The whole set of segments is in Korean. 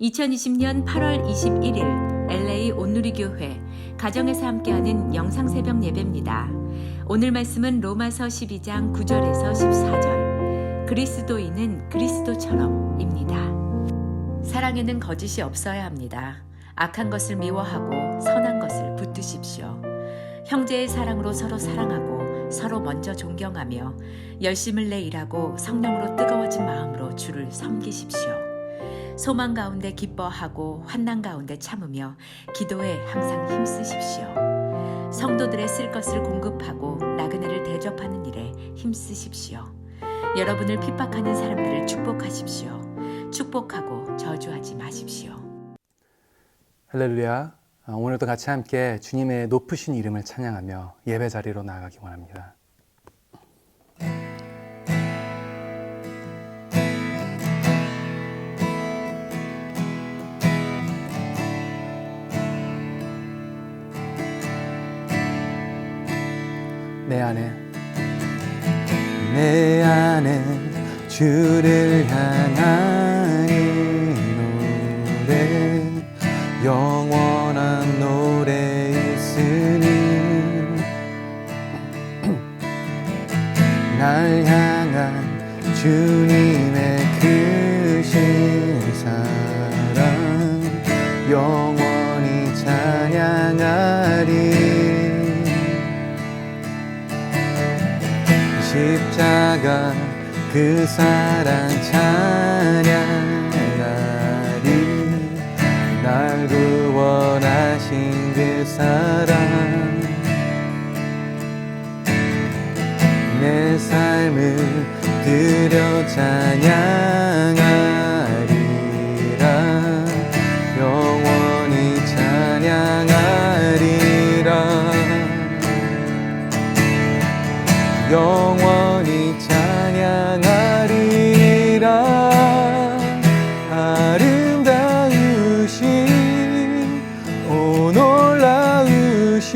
2020년 8월 21일 LA 온누리교회 가정에서 함께하는 영상새벽 예배입니다. 오늘 말씀은 로마서 12장 9절에서 14절 그리스도인은 그리스도처럼입니다. 사랑에는 거짓이 없어야 합니다. 악한 것을 미워하고 선한 것을 붙드십시오. 형제의 사랑으로 서로 사랑하고 서로 먼저 존경하며 열심을 내 일하고 성령으로 뜨거워진 마음으로 주를 섬기십시오. 소망 가운데 기뻐하고 환난 가운데 참으며 기도에 항상 힘쓰십시오. 성도들의 쓸 것을 공급하고 나그네를 대접하는 일에 힘쓰십시오. 여러분을 핍박하는 사람들을 축복하십시오. 축복하고 저주하지 마십시오. 할렐루야. 오늘도 같이 함께 주님의 높으신 이름을 찬양하며 예배 자리로 나아가기 원합니다. 내 안에 주를 향한 이 노래 영원한 노래 있으니 날 향한 주님의 크신 사랑 영원히 찬양하리. 십자가 그 사랑 찬양하리. 날 구원하신 그 사랑 내 삶을 드려 찬양하리라. 영원히 찬양하리라. 영원히 찬양하리라. 아름다우신 오 놀라우신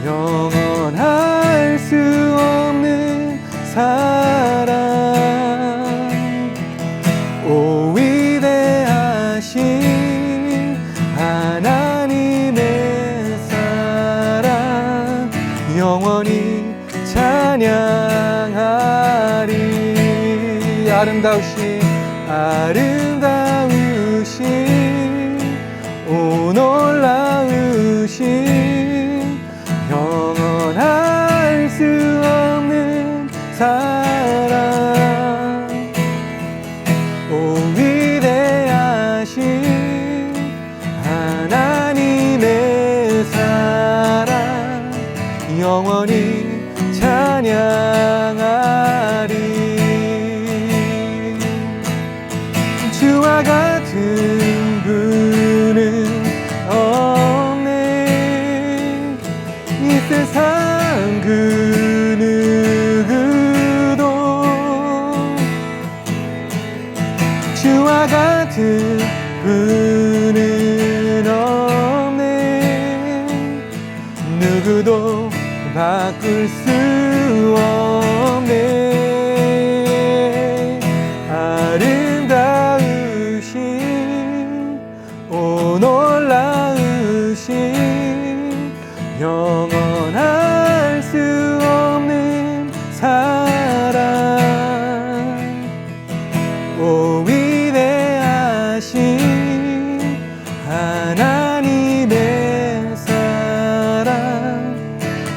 영원할 수 없는 사랑 오 위대하신 하나님의 사랑 영원히 찬양하리. 아름다우신 오 놀라우신 영원할 수 없는 사랑 오 위대하신 하나님의 사랑 영원히 찬양하리. 주와 같은 분은 없네. 이 세상 그 누구도 주와 같은 분은 없네. 누구도 바꿀 수 없네. 아름다우신 오 놀라우신 영원할 수 없는 사랑 오 위대하신 하나님의 사랑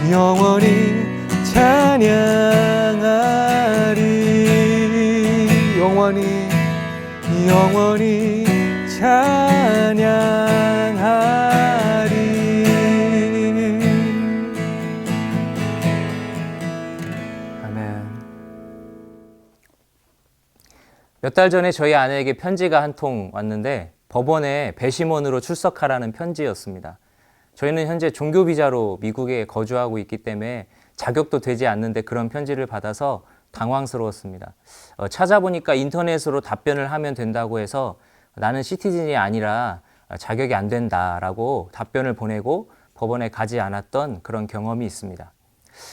영원히 찬양하리. 영원히 찬양하리. 아멘. 몇 달 전에 저희 아내에게 편지가 한 통 왔는데 법원에 배심원으로 출석하라는 편지였습니다. 저희는 현재 종교 비자로 미국에 거주하고 있기 때문에 자격도 되지 않는데 그런 편지를 받아서 당황스러웠습니다. 찾아보니까 인터넷으로 답변을 하면 된다고 해서 나는 시티즌이 아니라 자격이 안 된다라고 답변을 보내고 법원에 가지 않았던 그런 경험이 있습니다.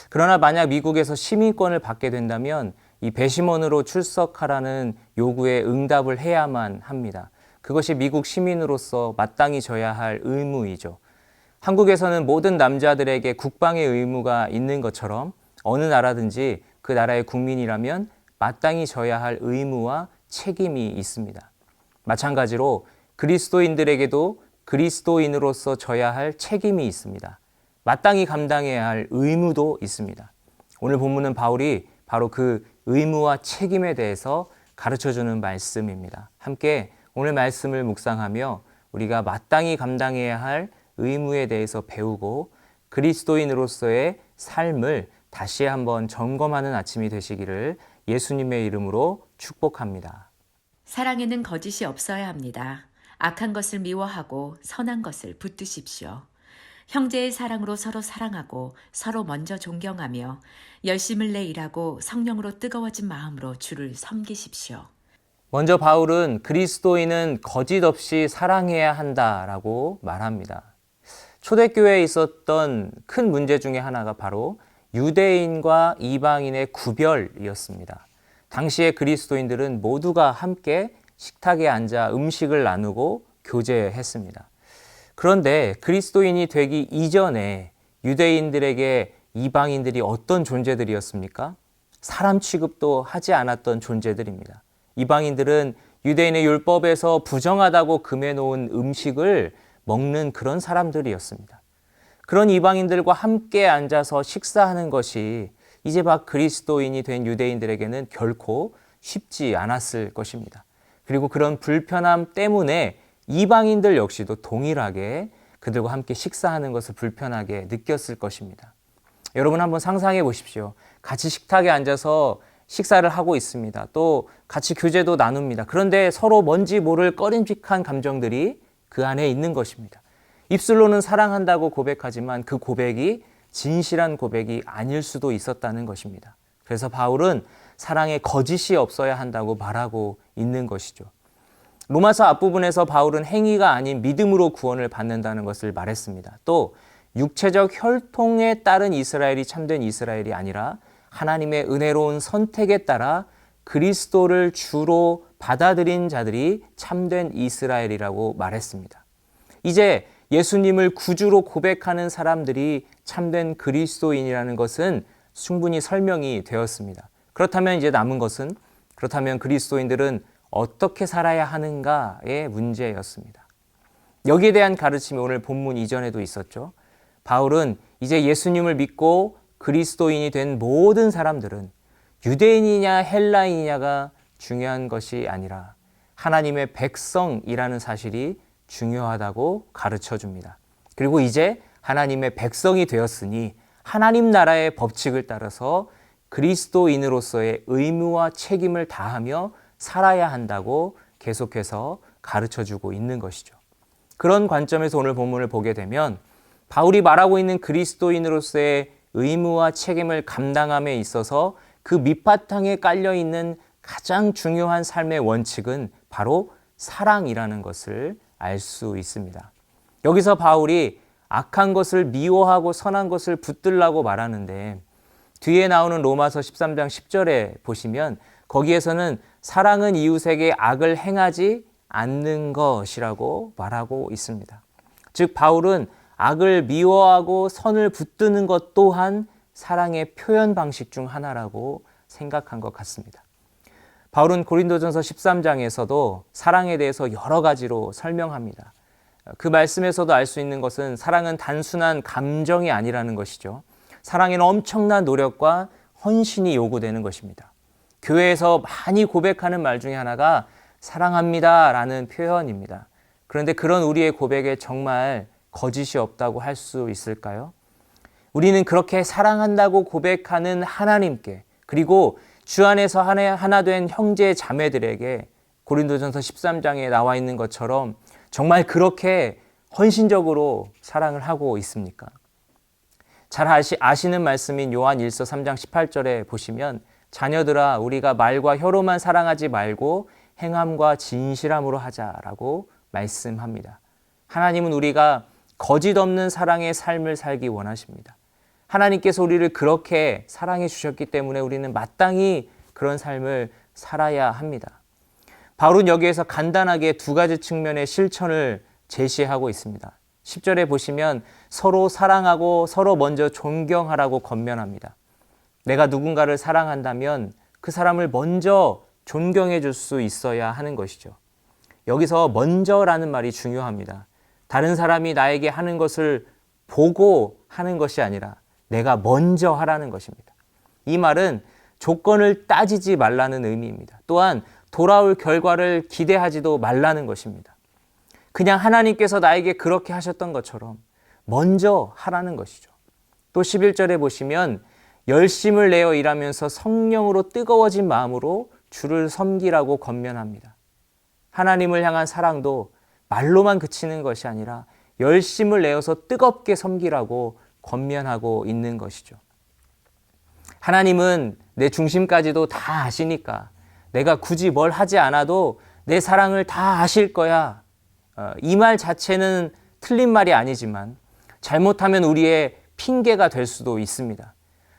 그러나 만약 미국에서 시민권을 받게 된다면 이 배심원으로 출석하라는 요구에 응답을 해야만 합니다. 그것이 미국 시민으로서 마땅히 져야 할 의무이죠. 한국에서는 모든 남자들에게 국방의 의무가 있는 것처럼 어느 나라든지 그 나라의 국민이라면 마땅히 져야 할 의무와 책임이 있습니다. 마찬가지로 그리스도인들에게도 그리스도인으로서 져야 할 책임이 있습니다. 마땅히 감당해야 할 의무도 있습니다. 오늘 본문은 바울이 바로 그 의무와 책임에 대해서 가르쳐주는 말씀입니다. 함께 오늘 말씀을 묵상하며 우리가 마땅히 감당해야 할 의무에 대해서 배우고 그리스도인으로서의 삶을 다시 한번 점검하는 아침이 되시기를 예수님의 이름으로 축복합니다. 사랑에는 거짓이 없어야 합니다. 악한 것을 미워하고 선한 것을 붙드십시오. 형제의 사랑으로 서로 사랑하고 서로 먼저 존경하며 열심을 내 일하고 성령으로 뜨거워진 마음으로 주를 섬기십시오. 먼저 바울은 그리스도인은 거짓 없이 사랑해야 한다라고 말합니다. 초대교회에 있었던 큰 문제 중에 하나가 바로 유대인과 이방인의 구별이었습니다. 당시의 그리스도인들은 모두가 함께 식탁에 앉아 음식을 나누고 교제했습니다. 그런데 그리스도인이 되기 이전에 유대인들에게 이방인들이 어떤 존재들이었습니까? 사람 취급도 하지 않았던 존재들입니다. 이방인들은 유대인의 율법에서 부정하다고 금해놓은 음식을 먹는 그런 사람들이었습니다. 그런 이방인들과 함께 앉아서 식사하는 것이 이제 막 그리스도인이 된 유대인들에게는 결코 쉽지 않았을 것입니다. 그리고 그런 불편함 때문에 이방인들 역시도 동일하게 그들과 함께 식사하는 것을 불편하게 느꼈을 것입니다. 여러분 한번 상상해 보십시오. 같이 식탁에 앉아서 식사를 하고 있습니다. 또 같이 교제도 나눕니다. 그런데 서로 뭔지 모를 꺼림칙한 감정들이 그 안에 있는 것입니다. 입술로는 사랑한다고 고백하지만 그 고백이 진실한 고백이 아닐 수도 있었다는 것입니다. 그래서 바울은 사랑에 거짓이 없어야 한다고 말하고 있는 것이죠. 로마서 앞부분에서 바울은 행위가 아닌 믿음으로 구원을 받는다는 것을 말했습니다. 또 육체적 혈통에 따른 이스라엘이 참된 이스라엘이 아니라 하나님의 은혜로운 선택에 따라 그리스도를 주로 받아들인 자들이 참된 이스라엘이라고 말했습니다. 이제 예수님을 구주로 고백하는 사람들이 참된 그리스도인이라는 것은 충분히 설명이 되었습니다. 그렇다면 이제 남은 것은 그렇다면 그리스도인들은 어떻게 살아야 하는가의 문제였습니다. 여기에 대한 가르침이 오늘 본문 이전에도 있었죠. 바울은 이제 예수님을 믿고 그리스도인이 된 모든 사람들은 유대인이냐 헬라인이냐가 중요한 것이 아니라 하나님의 백성이라는 사실이 중요하다고 가르쳐 줍니다. 그리고 이제 하나님의 백성이 되었으니 하나님 나라의 법칙을 따라서 그리스도인으로서의 의무와 책임을 다하며 살아야 한다고 계속해서 가르쳐 주고 있는 것이죠. 그런 관점에서 오늘 본문을 보게 되면 바울이 말하고 있는 그리스도인으로서의 의무와 책임을 감당함에 있어서 그 밑바탕에 깔려 있는 가장 중요한 삶의 원칙은 바로 사랑이라는 것을 알 수 있습니다. 여기서 바울이 악한 것을 미워하고 선한 것을 붙들라고 말하는데 뒤에 나오는 로마서 13장 10절에 보시면 거기에서는 사랑은 이웃에게 악을 행하지 않는 것이라고 말하고 있습니다. 즉 바울은 악을 미워하고 선을 붙드는 것 또한 사랑의 표현 방식 중 하나라고 생각한 것 같습니다. 바울은 고린도전서 13장에서도 사랑에 대해서 여러 가지로 설명합니다. 그 말씀에서도 알 수 있는 것은 사랑은 단순한 감정이 아니라는 것이죠. 사랑에는 엄청난 노력과 헌신이 요구되는 것입니다. 교회에서 많이 고백하는 말 중에 하나가 사랑합니다 라는 표현입니다. 그런데 그런 우리의 고백에 정말 거짓이 없다고 할 수 있을까요? 우리는 그렇게 사랑한다고 고백하는 하나님께 그리고 주 안에서 하나 된 형제 자매들에게 고린도전서 13장에 나와 있는 것처럼 정말 그렇게 헌신적으로 사랑을 하고 있습니까? 잘 아시는 말씀인 요한 1서 3장 18절에 보시면 자녀들아 우리가 말과 혀로만 사랑하지 말고 행함과 진실함으로 하자라고 말씀합니다. 하나님은 우리가 거짓 없는 사랑의 삶을 살기 원하십니다. 하나님께서 우리를 그렇게 사랑해 주셨기 때문에 우리는 마땅히 그런 삶을 살아야 합니다. 바울은 여기에서 간단하게 두 가지 측면의 실천을 제시하고 있습니다. 10절에 보시면 서로 사랑하고 서로 먼저 존경하라고 권면합니다. 내가 누군가를 사랑한다면 그 사람을 먼저 존경해 줄 수 있어야 하는 것이죠. 여기서 먼저라는 말이 중요합니다. 다른 사람이 나에게 하는 것을 보고 하는 것이 아니라 내가 먼저 하라는 것입니다. 이 말은 조건을 따지지 말라는 의미입니다. 또한 돌아올 결과를 기대하지도 말라는 것입니다. 그냥 하나님께서 나에게 그렇게 하셨던 것처럼 먼저 하라는 것이죠. 또 11절에 보시면 열심을 내어 일하면서 성령으로 뜨거워진 마음으로 주를 섬기라고 권면합니다. 하나님을 향한 사랑도 말로만 그치는 것이 아니라 열심을 내어서 뜨겁게 섬기라고 권면하고 있는 것이죠. 하나님은 내 중심까지도 다 아시니까 내가 굳이 뭘 하지 않아도 내 사랑을 다 아실 거야. 이 말 자체는 틀린 말이 아니지만 잘못하면 우리의 핑계가 될 수도 있습니다.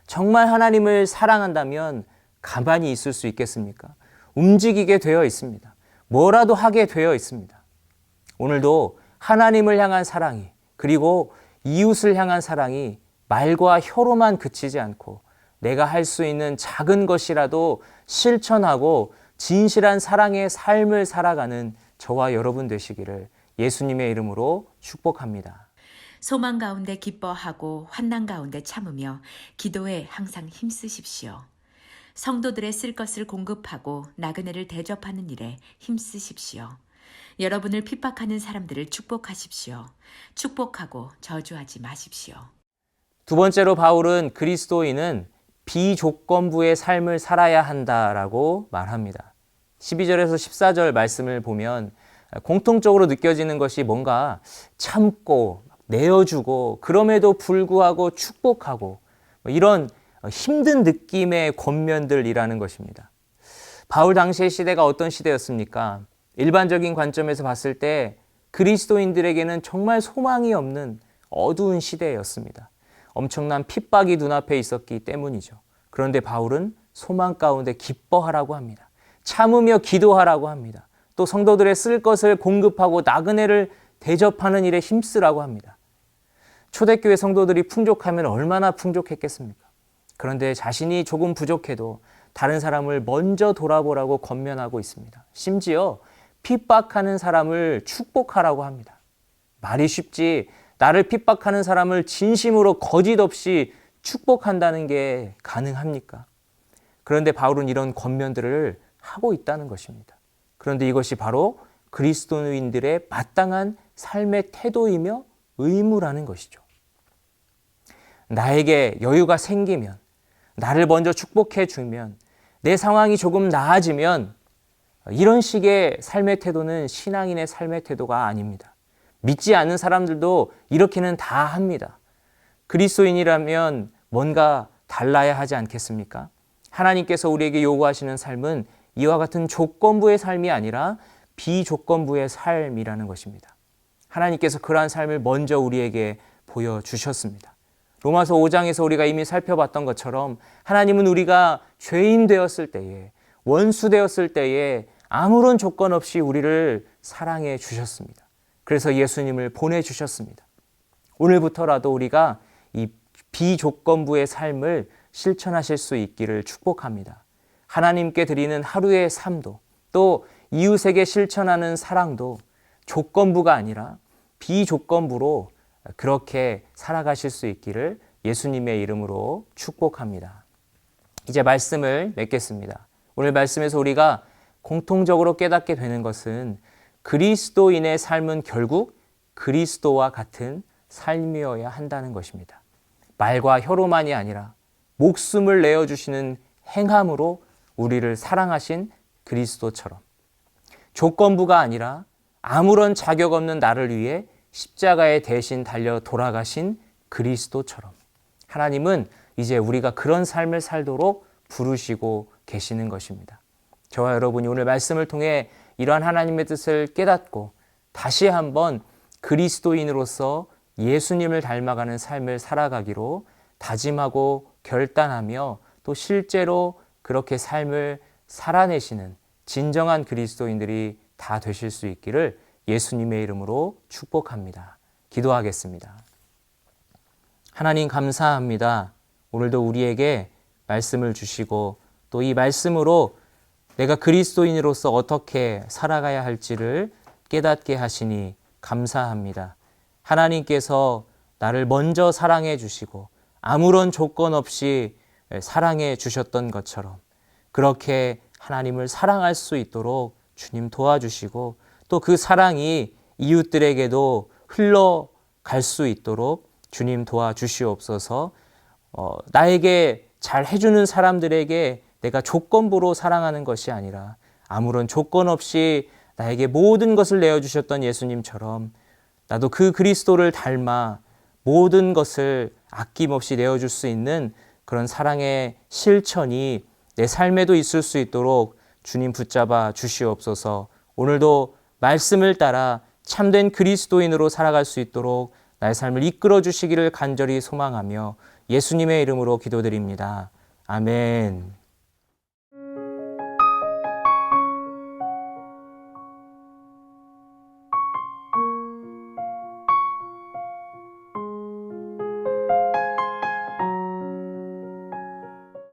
정말 하나님을 사랑한다면 가만히 있을 수 있겠습니까? 움직이게 되어 있습니다. 뭐라도 하게 되어 있습니다. 오늘도 하나님을 향한 사랑이 그리고 이웃을 향한 사랑이 말과 혀로만 그치지 않고 내가 할 수 있는 작은 것이라도 실천하고 진실한 사랑의 삶을 살아가는 저와 여러분 되시기를 예수님의 이름으로 축복합니다. 소망 가운데 기뻐하고 환난 가운데 참으며 기도에 항상 힘쓰십시오. 성도들의 쓸 것을 공급하고 나그네를 대접하는 일에 힘쓰십시오. 여러분을 핍박하는 사람들을 축복하십시오. 축복하고 저주하지 마십시오. 두 번째로 바울은 그리스도인은 비조건부의 삶을 살아야 한다라고 말합니다. 12절에서 14절 말씀을 보면 공통적으로 느껴지는 것이 뭔가 참고 내어주고 그럼에도 불구하고 축복하고 이런 힘든 느낌의 권면들이라는 것입니다. 바울 당시의 시대가 어떤 시대였습니까? 일반적인 관점에서 봤을 때 그리스도인들에게는 정말 소망이 없는 어두운 시대였습니다. 엄청난 핍박이 눈앞에 있었기 때문이죠. 그런데 바울은 소망 가운데 기뻐하라고 합니다. 참으며 기도하라고 합니다. 또 성도들의 쓸 것을 공급하고 나그네를 대접하는 일에 힘쓰라고 합니다. 초대교회 성도들이 풍족하면 얼마나 풍족했겠습니까? 그런데 자신이 조금 부족해도 다른 사람을 먼저 돌아보라고 권면하고 있습니다. 심지어 핍박하는 사람을 축복하라고 합니다. 말이 쉽지 나를 핍박하는 사람을 진심으로 거짓 없이 축복한다는 게 가능합니까? 그런데 바울은 이런 권면들을 하고 있다는 것입니다. 그런데 이것이 바로 그리스도인들의 마땅한 삶의 태도이며 의무라는 것이죠. 나에게 여유가 생기면, 나를 먼저 축복해 주면, 내 상황이 조금 나아지면 이런 식의 삶의 태도는 신앙인의 삶의 태도가 아닙니다. 믿지 않는 사람들도 이렇게는 다 합니다. 그리스도인이라면 뭔가 달라야 하지 않겠습니까? 하나님께서 우리에게 요구하시는 삶은 이와 같은 조건부의 삶이 아니라 비조건부의 삶이라는 것입니다. 하나님께서 그러한 삶을 먼저 우리에게 보여주셨습니다. 로마서 5장에서 우리가 이미 살펴봤던 것처럼 하나님은 우리가 죄인 되었을 때에, 원수 되었을 때에 아무런 조건 없이 우리를 사랑해 주셨습니다. 그래서 예수님을 보내주셨습니다. 오늘부터라도 우리가 이 비조건부의 삶을 실천하실 수 있기를 축복합니다. 하나님께 드리는 하루의 삶도 또 이웃에게 실천하는 사랑도 조건부가 아니라 비조건부로 그렇게 살아가실 수 있기를 예수님의 이름으로 축복합니다. 이제 말씀을 맺겠습니다. 오늘 말씀에서 우리가 공통적으로 깨닫게 되는 것은 그리스도인의 삶은 결국 그리스도와 같은 삶이어야 한다는 것입니다. 말과 혀로만이 아니라 목숨을 내어주시는 행함으로 우리를 사랑하신 그리스도처럼 조건부가 아니라 아무런 자격 없는 나를 위해 십자가에 대신 달려 돌아가신 그리스도처럼 하나님은 이제 우리가 그런 삶을 살도록 부르시고 계시는 것입니다. 저와 여러분이 오늘 말씀을 통해 이러한 하나님의 뜻을 깨닫고 다시 한번 그리스도인으로서 예수님을 닮아가는 삶을 살아가기로 다짐하고 결단하며 또 실제로 그렇게 삶을 살아내시는 진정한 그리스도인들이 다 되실 수 있기를 예수님의 이름으로 축복합니다. 기도하겠습니다. 하나님 감사합니다. 오늘도 우리에게 말씀을 주시고 또 이 말씀으로 내가 그리스도인으로서 어떻게 살아가야 할지를 깨닫게 하시니 감사합니다. 하나님께서 나를 먼저 사랑해 주시고 아무런 조건 없이 사랑해 주셨던 것처럼 그렇게 하나님을 사랑할 수 있도록 주님 도와주시고 또 그 사랑이 이웃들에게도 흘러갈 수 있도록 주님 도와주시옵소서. 나에게 잘 해주는 사람들에게 내가 조건부로 사랑하는 것이 아니라 아무런 조건 없이 나에게 모든 것을 내어주셨던 예수님처럼 나도 그 그리스도를 닮아 모든 것을 아낌없이 내어줄 수 있는 그런 사랑의 실천이 내 삶에도 있을 수 있도록 주님 붙잡아 주시옵소서. 오늘도 말씀을 따라 참된 그리스도인으로 살아갈 수 있도록 나의 삶을 이끌어 주시기를 간절히 소망하며 예수님의 이름으로 기도드립니다. 아멘.